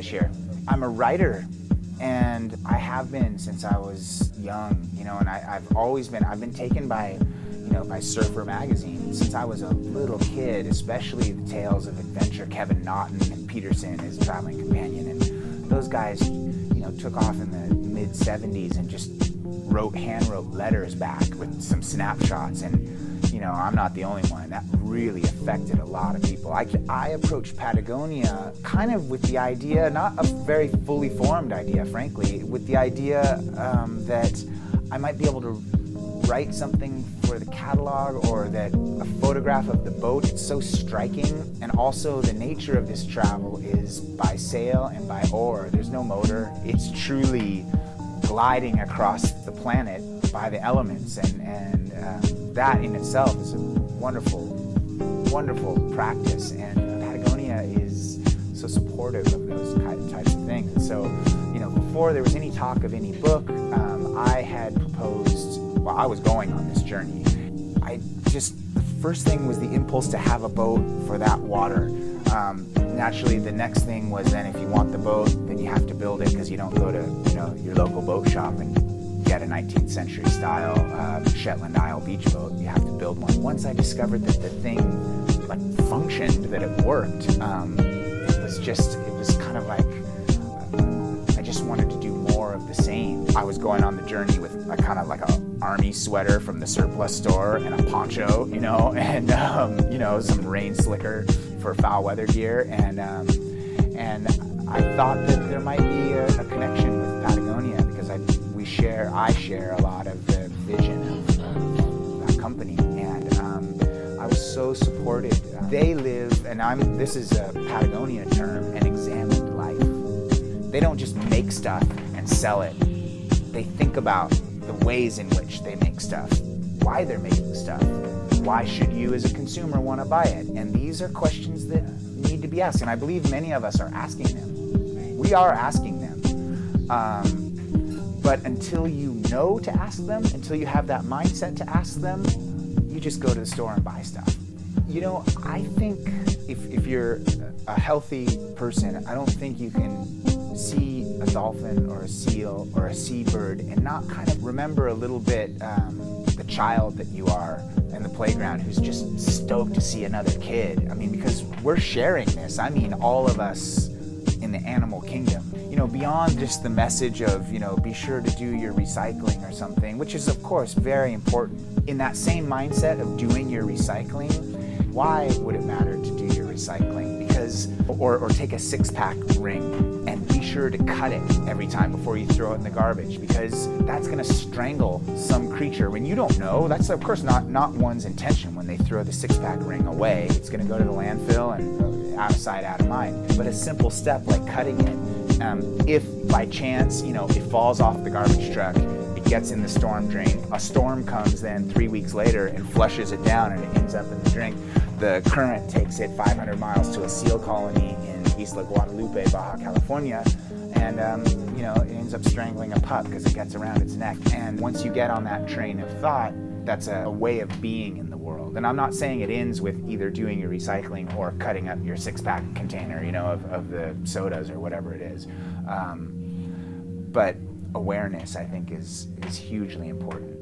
this year. I'm a writer, and I have been since I was young, you know, and I've been taken by, you know, by Surfer magazine since I was a little kid, especially the tales of adventure. Kevin Naughton and Peterson, his traveling companion, and those guys, you know, took off in the mid-70s and just hand-wrote letters back with some snapshots, and, you know, I'm not the only one. That really affected a lot of people. I approached Patagonia kind of with the idea, not a very fully formed idea, frankly, with the idea that I might be able to write something for the catalog, or that a photograph of the boat, it's so striking, and also the nature of this travel is by sail and by oar. There's no motor. It's truly gliding across the planet by the elements, and that in itself is a wonderful, wonderful practice, and Patagonia is so supportive of those types of things. And so, you know, before there was any talk of any book, I had proposed, well, I was going on this journey. The first thing was the impulse to have a boat for that water. Naturally, the next thing was, then if you want the boat, then you have to build it, because you don't go to, you know, your local boat shop and get a 19th century style Shetland Isle beach boat. You have to build one. Once I discovered that the thing like functioned, that it worked, it was kind of like I just wanted to do more of the same. I was going on the journey with a kind of like a army sweater from the surplus store and a poncho, you know, and you know, some rain slicker for foul weather gear, and I thought that there might be a connection with Patagonia, because I share a lot of the vision of that company, and I was so supported. They live, and this is a Patagonia term, an examined life. They don't just make stuff and sell it. They think about the ways in which they make stuff, why they're making stuff. Why should you as a consumer want to buy it? And these are questions that need to be asked, and I believe many of us are asking them. We are asking them. But until you know to ask them, until you have that mindset to ask them, you just go to the store and buy stuff. You know, I think if you're a healthy person, I don't think you can see a dolphin or a seal or a seabird and not kind of remember a little bit the child that you are in the playground who's just stoked to see another kid. I mean, because we're sharing this. I mean, all of us in the animal kingdom. You know, beyond just the message of, you know, be sure to do your recycling or something, which is of course very important. In that same mindset of doing your recycling, why would it matter to do your recycling? Because, or take a 6-pack ring and be sure to cut it every time before you throw it in the garbage, because that's going to strangle some creature when you don't know. That's of course not one's intention when they throw the 6-pack ring away. It's going to go to the landfill and out of sight, out of mind. But a simple step like cutting it, if by chance, you know, it falls off the garbage truck, it gets in the storm drain, a storm comes then 3 weeks later and flushes it down, and it ends up in the drink. The current takes it 500 miles to a seal colony in Isla Guadalupe, Baja California, and you know, it ends up strangling a pup because it gets around its neck. And once you get on that train of thought, that's a way of being in the world. And I'm not saying it ends with either doing your recycling or cutting up your 6-pack container, you know, of the sodas or whatever it is. But awareness, I think, is hugely important.